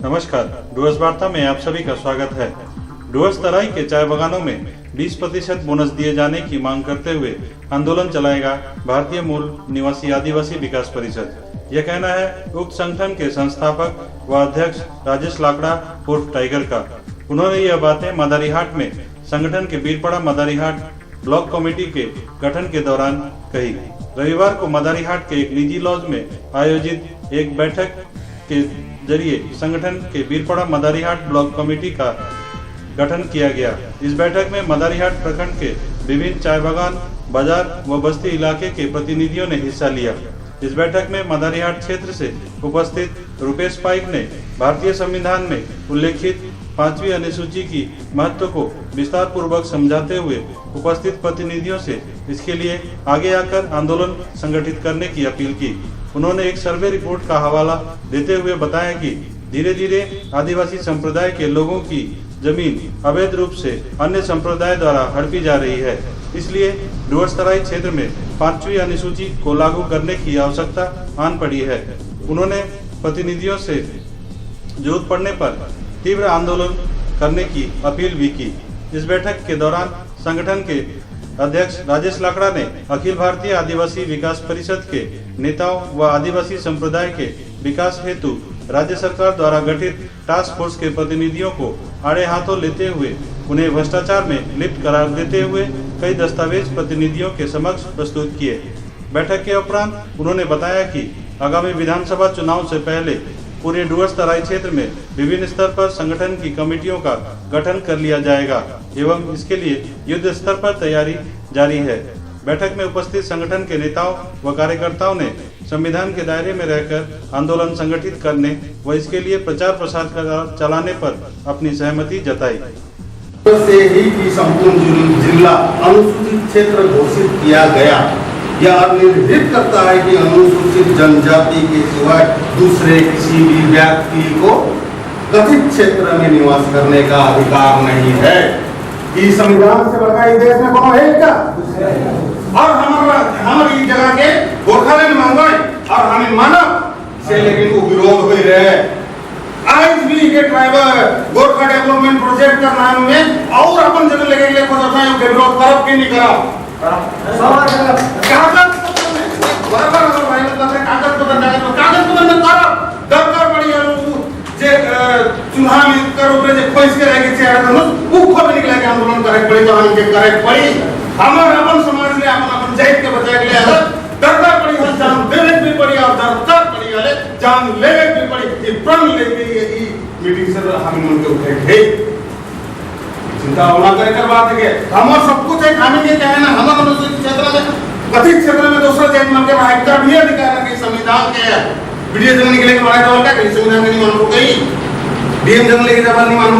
नमस्कार, डुवर्स वार्ता में आप सभी का स्वागत है। डुवर्स तराई के चाय बागानों में 20% बोनस दिए जाने की मांग करते हुए आंदोलन चलाएगा भारतीय मूल निवासी आदिवासी विकास परिषद। यह कहना है उक्त संगठन के संस्थापक व अध्यक्ष राजेश लाकड़ा उर्फ टाइगर का। उन्होंने यह बातें मदारीहाट में संगठन के बीरपड़ा मदारीहाट ब्लॉक कमेटी के गठन के दौरान कही। रविवार को मदारीहाट के एक निजी लॉज में आयोजित एक बैठक के जरिए संगठन के बीरपड़ा मदारीहाट ब्लॉक कमेटी का गठन किया गया। इस बैठक में मदारीहाट प्रखंड के विभिन्न चाय बागान, बाजार व बस्ती इलाके के प्रतिनिधियों ने हिस्सा लिया। इस बैठक में मदारीहाट क्षेत्र से उपस्थित रुपेश पाइक ने भारतीय संविधान में उल्लेखित 5वीं अनुसूची की महत्व को विस्तार पूर्वक समझाते हुए उपस्थित प्रतिनिधियों से इसके लिए आगे आकर आंदोलन संगठित करने की अपील की। उन्होंने एक सर्वे रिपोर्ट का हवाला देते हुए बताया कि धीरे धीरे आदिवासी संप्रदाय के लोगों की जमीन अवैध रूप से अन्य संप्रदाय द्वारा हड़पी जा रही है। इसलिए डुवर्स तराई क्षेत्र में 5वीं अनुसूची को लागू करने की आवश्यकता आन पड़ी है। उन्होंने प्रतिनिधियों से जरूरत पड़ने पर तीव्र आंदोलन करने की अपील भी की। इस बैठक के दौरान संगठन के अध्यक्ष राजेश लाकड़ा ने अखिल भारतीय आदिवासी विकास परिषद के नेताओं व आदिवासी संप्रदाय के विकास हेतु राज्य सरकार द्वारा गठित टास्क फोर्स के प्रतिनिधियों को आड़े हाथों लेते हुए उन्हें भ्रष्टाचार में लिप्त करार देते हुए कई दस्तावेज प्रतिनिधियों के समक्ष प्रस्तुत किए। बैठक के उपरांत उन्होंने बताया कि आगामी विधानसभा चुनाव से पहले पूरे डुवर्स तराई क्षेत्र में विभिन्न स्तर पर संगठन की कमेटियों का गठन कर लिया जाएगा एवं इसके लिए युद्ध स्तर पर तैयारी जारी है। बैठक में उपस्थित संगठन के नेताओं व कार्यकर्ताओं ने संविधान के दायरे में रहकर आंदोलन संगठित करने व इसके लिए प्रचार प्रसार चलाने पर अपनी सहमति जताई। से ही की संपूर्ण जिला अनुसूचित क्षेत्र घोषित किया गया। यह निर्धारित करता है कि अनुसूचित जनजाति के सिवाय दूसरे किसी भी व्यक्ति को कथित क्षेत्र में निवास करने का अधिकार नहीं है। इस संविधान से बढ़कर इस देश में कौन है क्या? और हमारी जगह के गोरखालैंड मांगे और हमें मानव से लेकिन वो विरोध हो रहे। आज भी ये ट्राइबल गोरखा डेवलपमेंट प्रोजेक्ट का नाम में और अपन जगह लगे विरोध करब की नहीं करब चूल्हा में करो जे खोज के रह के आंदोलन करे पड़ी तो हम के करे पड़ी। हमर अपन समाज ले अपन जात के बचाए के लिए दरकार पड़ी हो जान देवे भी पड़ी और दरकार पड़ी वाले जान लेवे भी पड़ी। ये प्रण लेके ये मीटिंग से हम मन के उठे थे चिंता होना करे कर बात है। हम सब कुछ है हमें ये कहना हम अनुसूचित क्षेत्र में कथित क्षेत्र में दूसरा जात मान के हेक्टर भी अधिकार है कि संविधान के वीडियो जंगल के लिए बनाया तो क्या कहीं संविधान में नहीं मानू कहीं डीएम जंगल के जबान नहीं मानू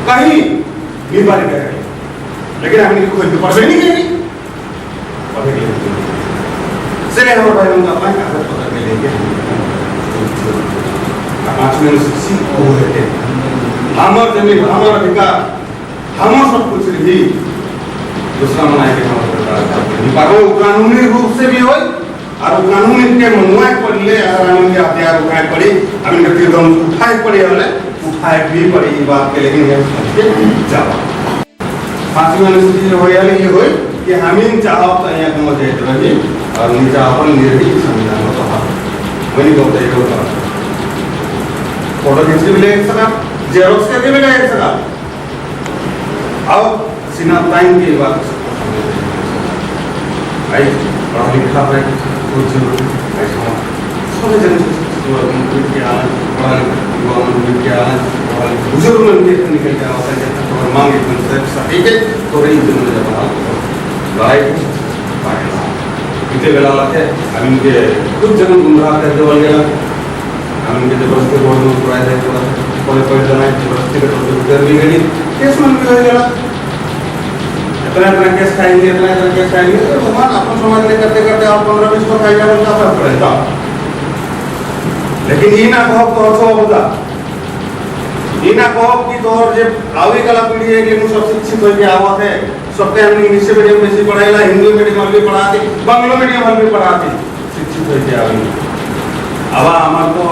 कहीं ये बात है। लेकिन हमने कोई तो पढ़े नहीं कहीं से हम भाई हम अपना कागज पकड़ के लेंगे 5 में शिक्षी हो है हमार जमीन हमारा अधिकार हमारा सब कुछ रही दूसरा मनाए के हम कानूनी रूप से भी हो और कानून के मनुआ पर ले कानून के हथियार उठाए पड़ी हम इनके तीर उठाए पड़ी वाले उठाए भी पड़ी ये बात के लेकिन ये जाओ 5वीं अनुसूची हो या ये हो कि हम इन चाहो तो यहाँ को मजे रही और नीचा अपन निर्णय संविधान को कहा वही बोलते हैं होता फोटो खींच के भी ले सका जेरोक्स करके भी ले सका अब सीना टाइम की बात आई पढ़ा लिखा है कुछ ऐसा सब जन विज्ञान पढ़ा विज्ञान बुजुर्ग मन के निकल के आवता है तो मांगे कंसेप्ट सही है तो रही दिन में जब राइट पाएगा इतने वेला लाते हम इनके कुछ जगह गुमराह करते बोल गया हम इनके जबरदस्ती बोर्ड में पुराए थे कोई कोई जगह जबरदस्ती का तो कर भी गई केस मन भी हो गया इतना केस खाएंगे इतना केस खाएंगे तो भगवान अपन समाज में करते करते आप 15-20 को खाएगा बोलता फर्क पड़ेगा। लेकिन ये ना कहो तो अच्छा होगा ये ना कहो कि तो और जब आवे कला पीढ़ी है कि सब शिक्षित हो के आवत है सबके हम इंग्लिश मीडियम में से पढ़ाएला हिंदी मीडियम में भी पढ़ाते बंगला मीडियम में भी पढ़ाते शिक्षित हो के आवे अब हमार तो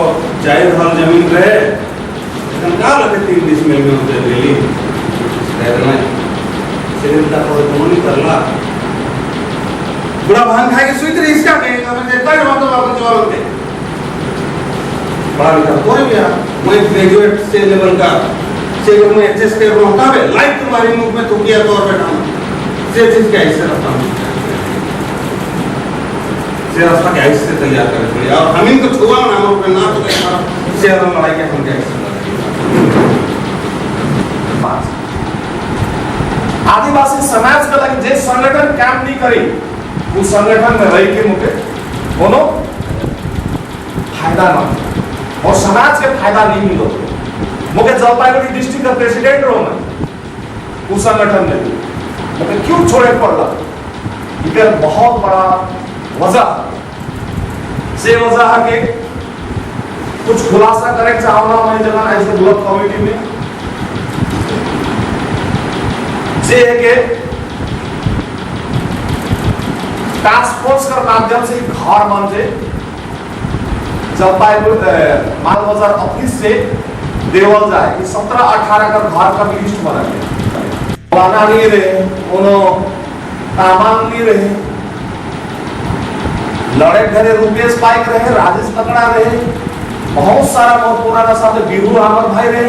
4 हल जमीन रहे लेकिन का लगे 3 डिसमिल में होते डेली रहना सिरिंदा को तो नहीं करला बुरा भांग खा के सुइत रही इसका कहेगा मैं देखता है मतलब आपको जवाब दे पढ़ा लिखा कोई भी मैं ग्रेजुएट से लेवल का से में एडजस्ट कर रहा हूं है लाइफ तुम्हारी मुख में तो किया तौर पे डालना से चीज का हिस्सा रखता हूं से रास्ता के हिस्से तैयार कर पड़ी और हम इनको छुआ ना हम अपने ना तो कैसा शेयर में लड़ाई के हम क्या आदिवासी समाज के लगे जे संगठन काम नहीं करी उस संगठन में रह के मुके कोनो फायदा ना और समाज के फायदा नहीं मिलो मुके जलपाईगुड़ी डिस्ट्रिक्ट का प्रेसिडेंट रहो मैं उस संगठन में मुके क्यों छोड़े पड़ला इधर बहुत बड़ा वजह से वजह के कुछ खुलासा करे चाहना मैं जगह ऐसे ब्लॉक कमेटी में जे के टास्क फोर्स के माध्यम से घर बनते जलपाईगुड़ी माल बाजार ऑफिस से देवल जाए कि 17-18 का घर का लिस्ट बना के वाना नहीं रहे कोनो तामांग नहीं रहे लड़े घरे रुपेश पाइक रहे राजेश लकड़ा रहे बहुत सारा बहुत पुराना साथ बीरू हमर भाई रहे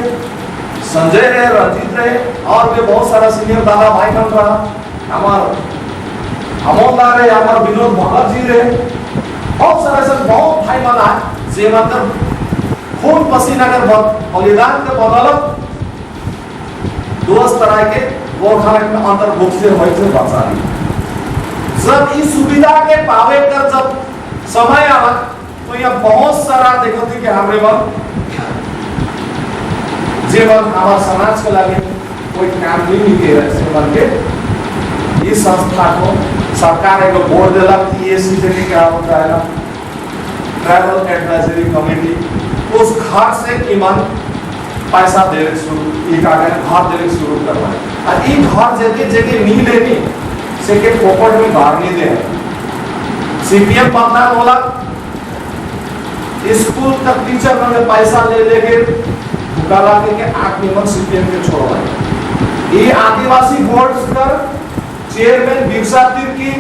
संजय रहे रंजीत रहे और भी बहुत सारा सीनियर दादा भाई बन रहा हमार अमोलदार रहे हमार विनोद भगत जी रहे बहुत सारा सब बहुत भाई बना जे मतलब खून पसीना कर बलिदान के बदौलत दोस्त तरह के वो खाने में अंतर्भुक्त से होई से बचा ली जब इस सुविधा के पावे कर जब समय आवा तो यह बहुत सारा देखो थी कि हमरे बल जीवन हमारे समाज के लगे कोई काम नहीं के रहे बन के इस संस्था को सरकार एक बोर्ड दिला कि ये सीधे के क्या होता है ना ट्रैवल एडवाइजरी कमेटी उस घर से ईमान पैसा दे शुरू ये घर दे शुरू करवाए और ये घर जगह जगह नहीं लेनी से के पोपट में बाहर नहीं दे सीपीएम पता बोला स्कूल तक टीचर ने पैसा ले लेके भुकाला के 8 नियमन सीपीएम के छोड़वाए ये आदिवासी बोर्ड कर चेयरमैन बिरसा की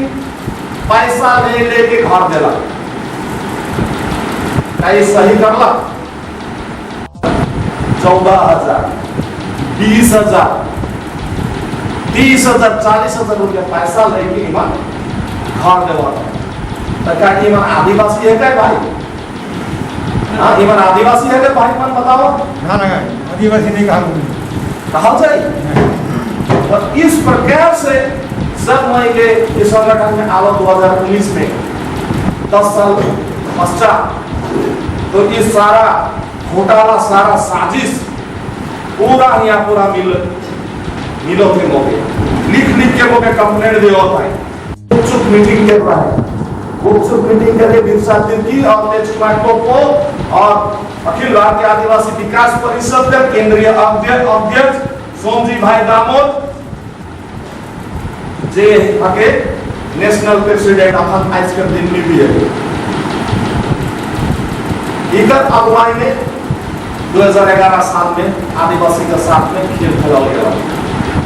पैसा ले लेके घर देला क्या सही करला 14,000 20,000 30,000 40,000 रुपया पैसा लेके ईमान घर देवा तो क्या ईमान आदिवासी है क्या भाई हाँ ईमान आदिवासी है क्या भाई मन बताओ ना ना आदिवासी नहीं कहा जाए तो इस प्रकार से जब मैं ये इस संगठन में आलो 2019 में 10 साल पश्चात तो ये सारा घोटाला सारा साजिश पूरा यहाँ पूरा मिलो थे मौके लिख के मौके कंप्लेंट दे होता है चुप मीटिंग कर रहा है गुपचुप मीटिंग करके बिरसा तिर्की और तेज कुमार को और अखिल भारतीय आदिवासी विकास परिषद के केंद्रीय अध्यक्ष सोमजी भाई दामोद जे आके नेशनल प्रेसिडेंट अपन आज के दिन में भी है इधर अगुवाई में 2011 साल में आदिवासी के साथ में खेल खेला गया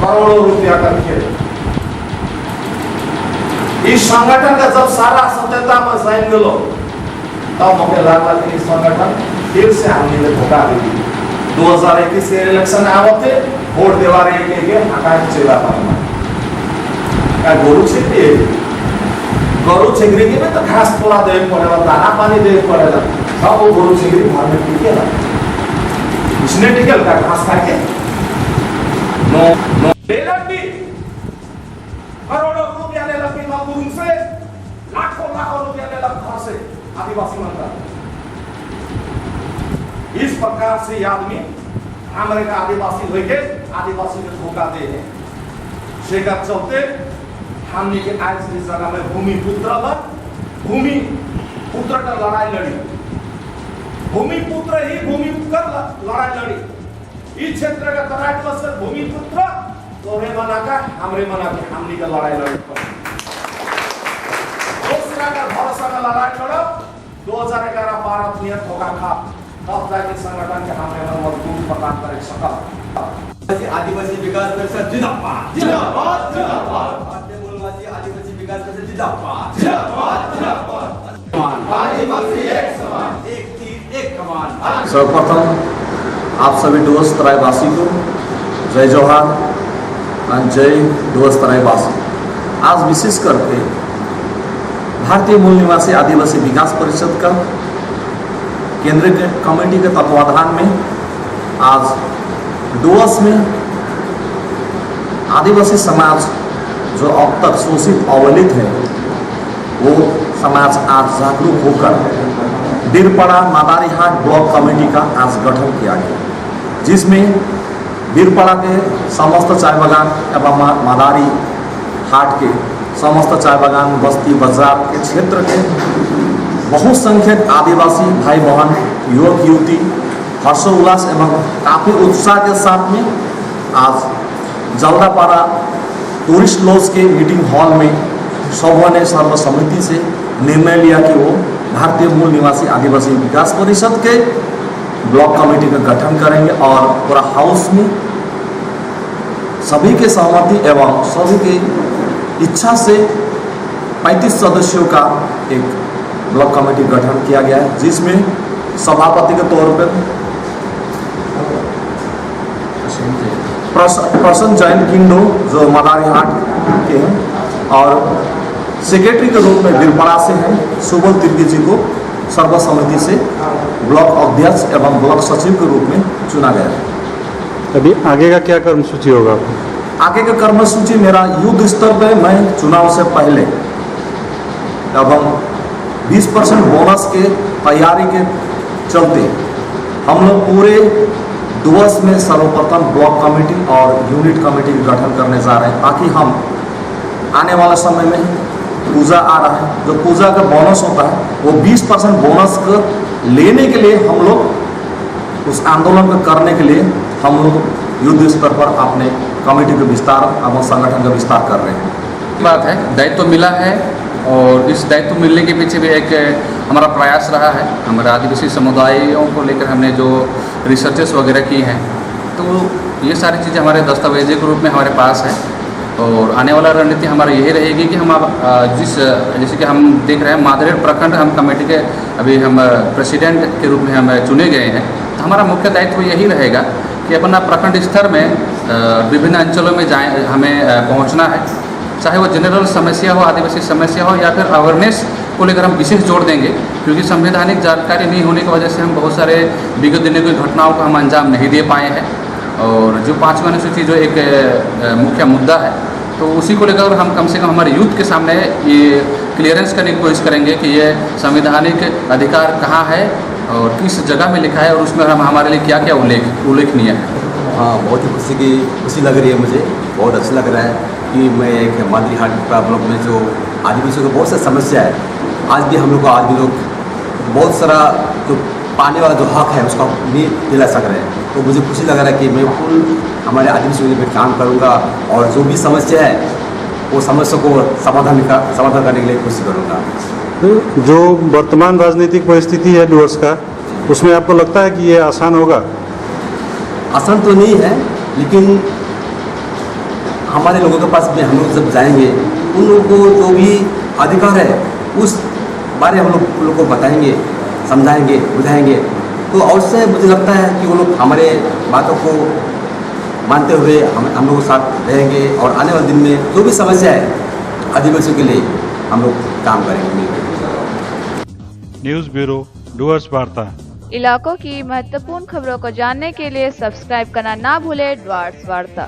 करोड़ों रुपया का खेल इस संगठन का जब सारा सत्यता में साइन मिलो तब मुझे लगा कि इस संगठन फिर से हमने धोखा दी 2021 से इलेक्शन आवते वोट देवा रहे के हटा चला पाना का गोरु छेगरी के में तो घास पोला दे पड़ेगा दाना पानी दे पड़ेगा अब वो गोरु छेगरी घर में टिके ना उसने टिकल का घास खा के नो लेलक भी करोड़ों रुपया लेलक भी मजदूर से लाखों रुपया लेलक घर से आदिवासी मनता इस प्रकार से ये आदमी हमारे का आदिवासी लेके आदिवासी को धोखा दे है शेखर चलते हमने के आज इस जगह में भूमि पुत्र का लड़ाई लड़ी भूमि पुत्र ही भूमि कर लड़ाई लड़ी इस क्षेत्र का तराट से भूमि पुत्र तोरे मना का हमरे मना के हमने का लड़ाई लड़ी दूसरा का भरोसा का लड़ाई लड़ो 2011-12 क्लियर होगा था, तब जाके संगठन के हमें मजबूत प्रदान कर सका। आदिवासी विकास परिषद जिंदाबाद जिंदाबाद जिंदाबाद। भारतीय मूलवासी आदिवासी विकास परिषद जिंदाबाद जिंदाबाद जिंदाबाद। आदिवासी एक समान, एक तीर एक कमान। सर्वप्रथम आप सभी डुवर्स तराईवासी को जय जोहार और जय डुवर्स तराईवासी। आज विशेष करके भारतीय मूल निवासी आदिवासी विकास परिषद का केंद्रीय कमेटी के तत्वाधान में आज डुवर्स में आदिवासी समाज जो अब तक शोषित अवहेलित है वो समाज आज जागरूक होकर बीरपड़ा मादारीहाट ब्लॉक कमेटी का आज गठन किया गया, जिसमें बीरपड़ा के समस्त चाय बागान एवं मादारी हाट के समस्त चाय बागान बस्ती बाजार के क्षेत्र के बहुसंख्यक आदिवासी भाई बहन युवक युवती हर्षोल्लास एवं काफ़ी उत्साह के साथ में आज जल्दापाड़ा टूरिस्ट लॉज के मीटिंग हॉल में सबों ने सर्वसम्मति से निर्णय लिया कि वो भारतीय मूल निवासी आदिवासी विकास परिषद के ब्लॉक कमेटी का गठन करेंगे और पूरा हाउस में सभी के सहमति एवं सभी की इच्छा से 35 सदस्यों का एक ब्लॉक कमेटी गठन किया गया है, जिसमें सभापति के तौर पर प्रसन्न जैन किंडो जो मादारीहाट के हैं और सेक्रेटरी के रूप में बीरपड़ा से हैं सुबोध तिर्की जी को सर्वसम्मति से ब्लॉक अध्यक्ष एवं ब्लॉक सचिव के रूप में चुना गया है। अभी आगे का क्या कर्मसूची होगा? आगे का कर्मसूची मेरा युद्ध स्तर पे मैं चुनाव से पहले एवं 20% बोनस के तैयारी के चलते हम लोग पूरे डुवर्स में सर्वप्रथम ब्लॉक कमेटी और यूनिट कमेटी का गठन करने जा रहे हैं, ताकि हम आने वाले समय में पूजा आ रहा है, जो पूजा का बोनस होता है वो 20% बोनस को लेने के लिए हम लोग उस आंदोलन को करने के लिए हम लोग युद्ध स्तर पर अपने कमेटी का विस्तार एवं संगठन का विस्तार कर रहे हैं। बात है, दायित्व मिला है और इस दायित्व मिलने के पीछे भी एक हमारा प्रयास रहा है। हमारे आदिवासी समुदायों को लेकर हमने जो रिसर्चेस वगैरह की हैं, तो ये सारी चीज़ें हमारे दस्तावेजी के रूप में हमारे पास है और आने वाला रणनीति हमारा यही रहेगी कि हम जैसे कि हम देख रहे हैं मादरेर प्रखंड हम कमेटी के अभी हम प्रेसिडेंट के रूप में हम चुने गए हैं, तो हमारा मुख्य दायित्व यही रहेगा कि अपना प्रखंड स्तर में विभिन्न अंचलों में जाए हमें पहुंचना है, चाहे वो जनरल समस्या हो, आदिवासी समस्या हो या फिर अवेयरनेस को लेकर हम विशेष जोर देंगे, क्योंकि संवैधानिक जानकारी नहीं होने की वजह से हम बहुत सारे विगत दिनों की घटनाओं को हम अंजाम नहीं दे पाए हैं। और जो 5वीं अनुसूची जो एक मुख्य मुद्दा है, तो उसी को लेकर हम कम से कम हमारे यूथ के सामने ये क्लियरेंस करने की कोशिश करेंगे कि ये संवैधानिक अधिकार कहाँ है और किस जगह में लिखा है और उसमें हम हमारे लिए क्या क्या उल्लेखनीय है। हाँ, बहुत ही खुशी लग रही है मुझे, बहुत अच्छा लग रहा है कि मैं एक मादारीहाट ब्लॉक में जो आदिवासियों को बहुत सारी समस्या है, आज भी हम लोग को आदमी लोग बहुत सारा जो पाने वाला जो हक है उसका नहीं दिला सक रहे हैं। तो मुझे खुशी लग रहा है कि मैं फुल हमारे आदिवासियों के लिए काम करूँगा और जो भी समस्या है वो समस्या को समाधान करने के लिए कोशिश करूँगा। जो वर्तमान राजनीतिक परिस्थिति है डुवर्स का, उसमें आपको लगता है कि ये आसान होगा? आसान तो नहीं है, लेकिन हमारे लोगों के पास में हम लोग जब जाएंगे उन लोगों को जो भी अधिकार है उस बारे हम लोग को बताएंगे, समझाएंगे, बुझाएंगे, तो अवश्य मुझे लगता है कि वो लोग हमारे बातों को मानते हुए हम लोग साथ रहेंगे और आने वाले दिन में जो भी समस्या है आदिवासियों के लिए हम लोग काम करेंगे। न्यूज़ ब्यूरो डुवर्स वार्ता। इलाकों की महत्वपूर्ण खबरों को जानने के लिए सब्सक्राइब करना ना भूलें डुवर्स वार्ता।